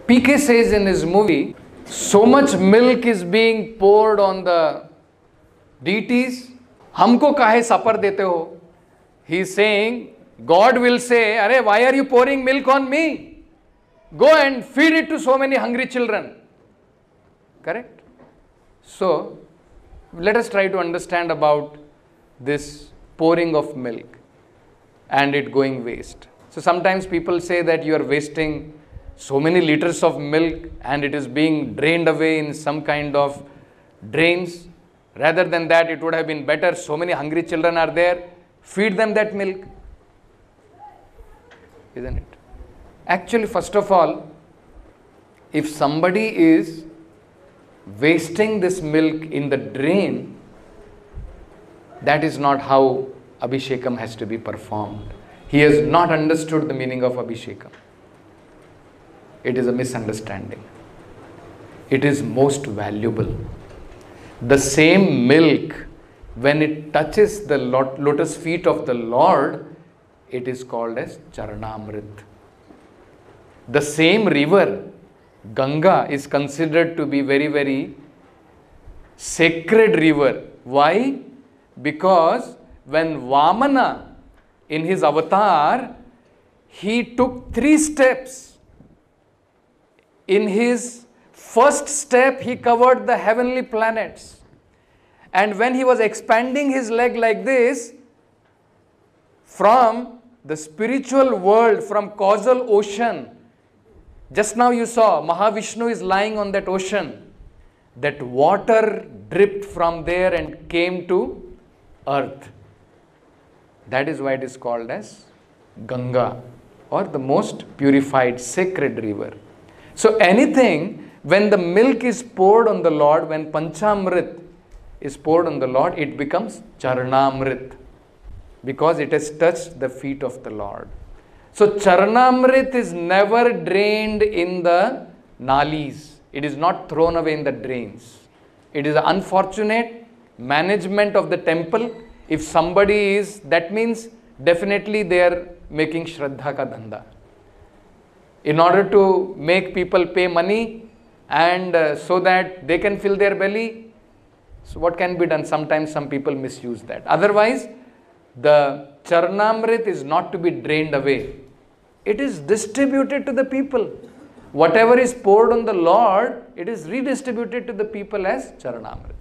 PK says in his movie, so much milk is being poured on the deities. Humko kahe sapar dete ho? He is saying, God will say, Arey, why are you pouring milk on me? Go and feed it to so many hungry children. Correct? So, let us try to understand about this pouring of milk and it going waste. So, sometimes people say that you are wasting so many liters of milk and it is being drained away in some kind of drains. Rather than that, it would have been better. So many hungry children are there. Feed them that milk. Isn't it? Actually, first of all, if somebody is wasting this milk in the drain, that is not how abhishekam has to be performed. He has not understood the meaning of abhishekam. It is a misunderstanding. It is most valuable. The same milk, when it touches the lotus feet of the Lord, it is called as Charanamrit. The same river, Ganga, is considered to be very, very sacred river. Why? Because when Vamana, in his avatar, he took 3 steps. In his first step, he covered the heavenly planets. And when he was expanding his leg like this, from the spiritual world, from causal ocean, just now you saw Mahavishnu is lying on that ocean. That water dripped from there and came to earth. That is why it is called as Ganga, or the most purified sacred river. So anything, when the milk is poured on the Lord, when Panchamrit is poured on the Lord, it becomes Charanamrit, because it has touched the feet of the Lord. So Charanamrit is never drained in the nalis. It is not thrown away in the drains. It is an unfortunate management of the temple. If somebody is, that means definitely they are making Shraddha ka dhanda. In order to make people pay money and so that they can fill their belly. So what can be done? Sometimes some people misuse that. Otherwise, the Charanamrit is not to be drained away. It is distributed to the people. Whatever is poured on the Lord, it is redistributed to the people as Charanamrit.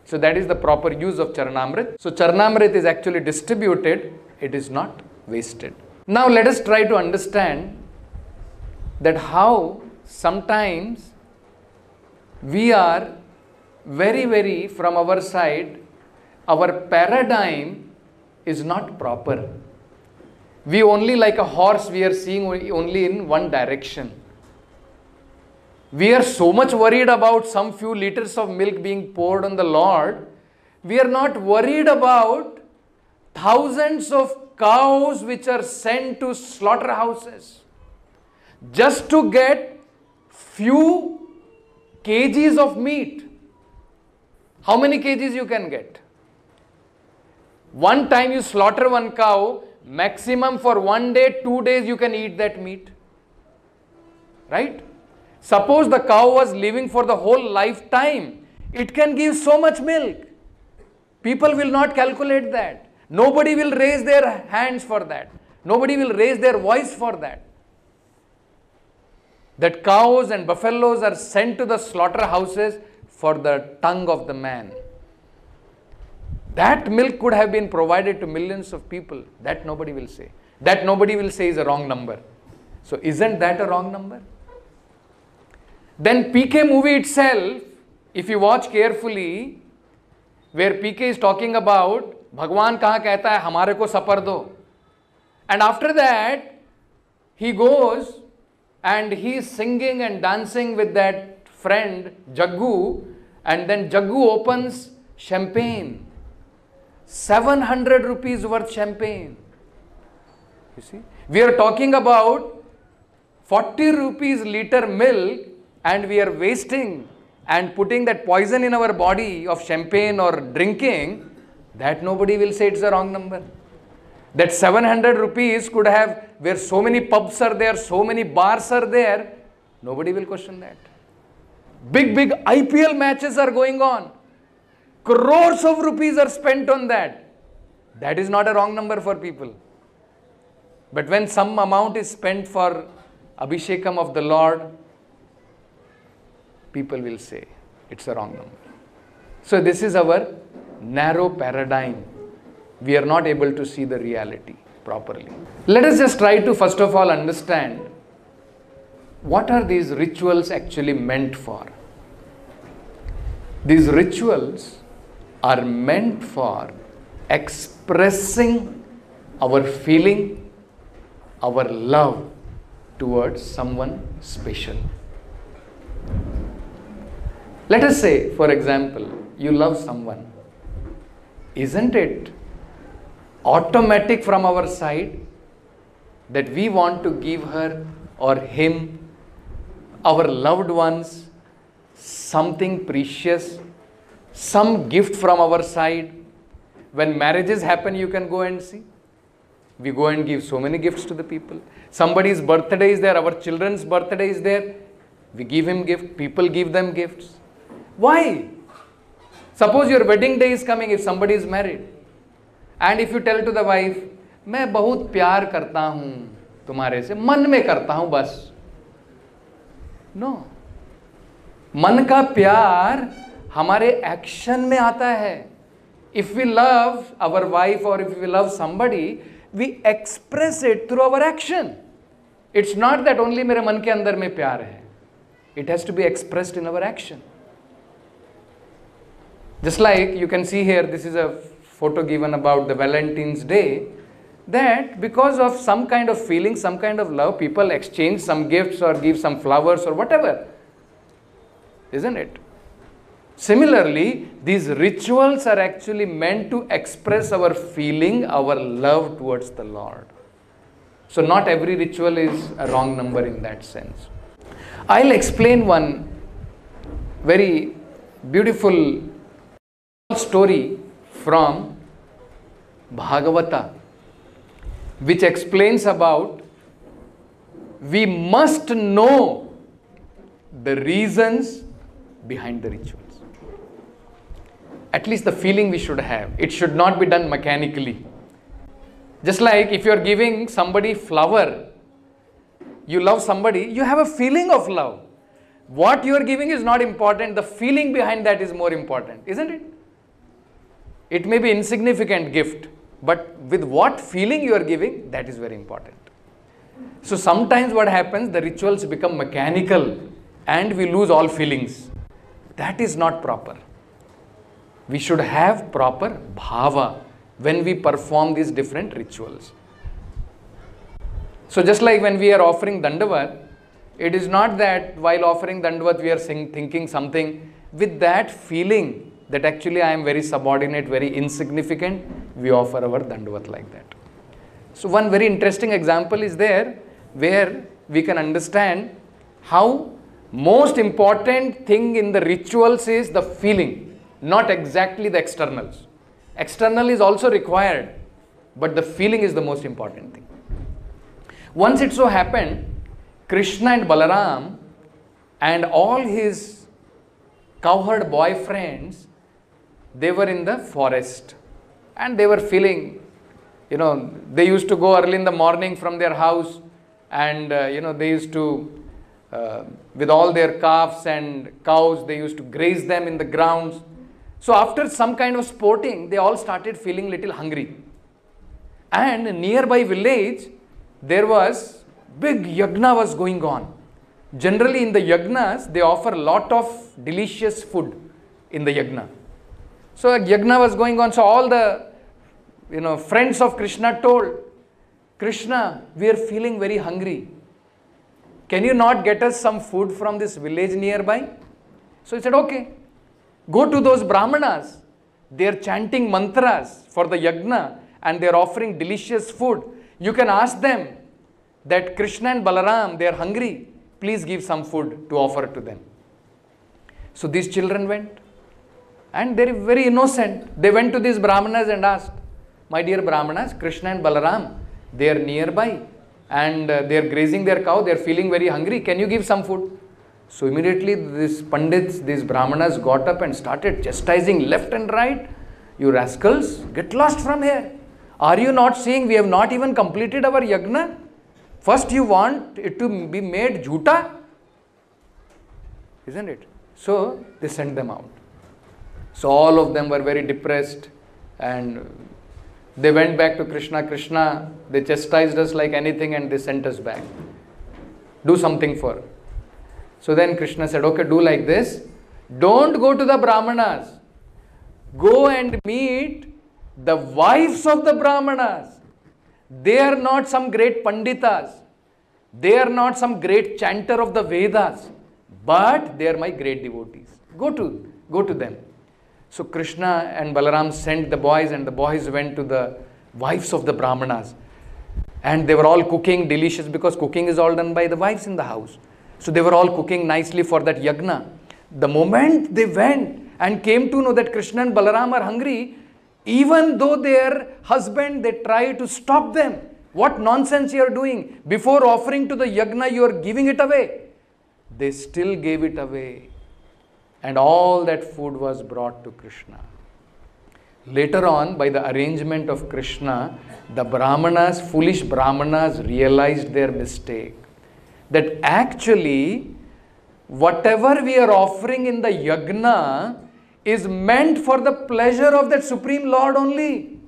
So that is the proper use of Charanamrit. So Charanamrit is actually distributed. It is not wasted. Now let us try to understand that how sometimes we are very, from our side, our paradigm is not proper. We only, like a horse, we are seeing only in one direction. We are so much worried about some few liters of milk being poured on the Lord. We are not worried about thousands of cows which are sent to slaughterhouses just to get few kgs of meat. How many kgs you can get? One time you slaughter one cow, maximum for 1 day, 2 days you can eat that meat. Right? Suppose the cow was living for the whole lifetime, it can give so much milk. People will not calculate that. Nobody will raise their hands for that. Nobody will raise their voice for that. That cows and buffaloes are sent to the slaughterhouses for the tongue of the man. That milk could have been provided to millions of people. That nobody will say. That nobody will say is a wrong number. So isn't that a wrong number? Then PK movie itself, if you watch carefully, where PK is talking about Bhagwan kahan kehta hai hamare ko sapar do. And after that, he goes and he is singing and dancing with that friend Jaggu, and then Jaggu opens champagne. 700 rupees worth champagne. You see, we are talking about 40 rupees liter milk and we are wasting and putting that poison in our body of champagne or drinking. That nobody will say it's a wrong number. That 700 rupees could have, where so many pubs are there, so many bars are there, Nobody will question that. Big IPL matches are going on. Crores of rupees are spent on that. That is not a wrong number for people. But when some amount is spent for abhishekam of the Lord, people will say it's a wrong number. So this is our narrow paradigm. We are not able to see the reality properly. Let us just try to first of all understand what are these rituals actually meant for. These rituals are meant for expressing our feeling, our love towards someone special. Let us say, for example, you love someone. Isn't it automatic from our side that we want to give her or him, our loved ones, something precious, some gift from our side? When marriages happen, you can go and see. We go and give so many gifts to the people. Somebody's birthday is there, our children's birthday is there. We give him gift, people give them gifts. Why? Suppose your wedding day is coming if somebody is married. And if you tell to the wife, मैं बहुत प्यार करता हूँ तुम्हारे से, मन में करता हूँ बस. No. मन का प्यार हमारे एक्शन में आता है. If we love our wife or if we love somebody, we express it through our action. It's not that only मेरे मन के अंदर में प्यार है. It has to be expressed in our action. Just like you can see here, this is a photo given about the Valentine's Day, that because of some kind of feeling, some kind of love, people exchange some gifts or give some flowers or whatever. Isn't it? Similarly, these rituals are actually meant to express our feeling, our love towards the Lord. So not every ritual is a wrong number in that sense. I'll explain one very beautiful story from Bhagavata, which explains about we must know the reasons behind the rituals. At least the feeling we should have. It should not be done mechanically. Just like if you are giving somebody flower, you love somebody, you have a feeling of love. What you are giving is not important. The feeling behind that is more important, isn't it? It may be insignificant gift, but with what feeling you are giving, that is very important. So sometimes what happens, the rituals become mechanical and we lose all feelings. That is not proper. We should have proper bhava when we perform these different rituals. So just like when we are offering Dandavat, it is not that while offering Dandavat we are thinking something with that feeling that actually I am very subordinate, very insignificant, we offer our Dandavat like that. So one very interesting example is there where we can understand how most important thing in the rituals is the feeling, not exactly the externals. External is also required, but the feeling is the most important thing. Once it so happened, Krishna and Balaram and all his cowherd boyfriends, they were in the forest and they were feeling, they used to go early in the morning from their house and, they used to, with all their calves and cows, they used to graze them in the grounds. So after some kind of sporting, they all started feeling little hungry. And nearby village, there was big yagna was going on. Generally in the yagnas, they offer lot of delicious food in the yagna. So a yagna was going on. So all the friends of Krishna told, Krishna, we are feeling very hungry. Can you not get us some food from this village nearby? So he said, okay. Go to those brahmanas. They are chanting mantras for the yagna and they are offering delicious food. You can ask them that Krishna and Balaram, they are hungry. Please give some food to offer to them. So these children went. And they are very innocent. They went to these brahmanas and asked, my dear brahmanas, Krishna and Balaram, they are nearby and they are grazing their cow, they are feeling very hungry. Can you give some food? So immediately these pandits, these brahmanas got up and started chastising left and right. You rascals, get lost from here. Are you not seeing we have not even completed our yagna? First you want it to be made jhuta? Isn't it? So they sent them out. So all of them were very depressed and they went back to Krishna. Krishna, they chastised us like anything and they sent us back. Do something for. So then Krishna said, okay, do like this. Don't go to the brahmanas. Go and meet the wives of the brahmanas. They are not some great panditas. They are not some great chanter of the Vedas. But they are my great devotees. Go to them. So Krishna and Balaram sent the boys and the boys went to the wives of the brahmanas. And they were all cooking delicious because cooking is all done by the wives in the house. So they were all cooking nicely for that yagna. The moment they went and came to know that Krishna and Balaram are hungry, even though their husband, they try to stop them. What nonsense you are doing. Before offering to the yagna, you are giving it away. They still gave it away. And all that food was brought to Krishna. Later on, by the arrangement of Krishna, the brahmanas, foolish brahmanas, realized their mistake. That actually, whatever we are offering in the yagna is meant for the pleasure of that Supreme Lord only.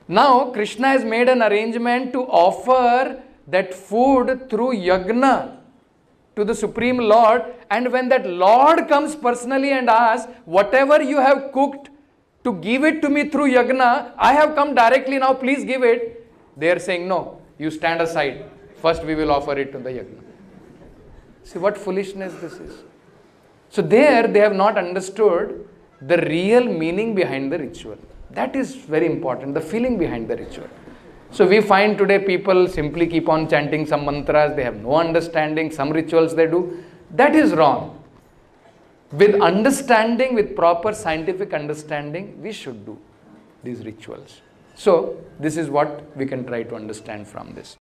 Now, Krishna has made an arrangement to offer that food through yagna to the Supreme Lord, and when that Lord comes personally and asks, whatever you have cooked to give it to me through yagna, I have come directly now, please give it. They are saying, no, you stand aside. First we will offer it to the yagna. See what foolishness this is. So there they have not understood the real meaning behind the ritual. That is very important, the feeling behind the ritual. So we find today people simply keep on chanting some mantras, they have no understanding, some rituals they do. That is wrong. With understanding, with proper scientific understanding, we should do these rituals. So this is what we can try to understand from this.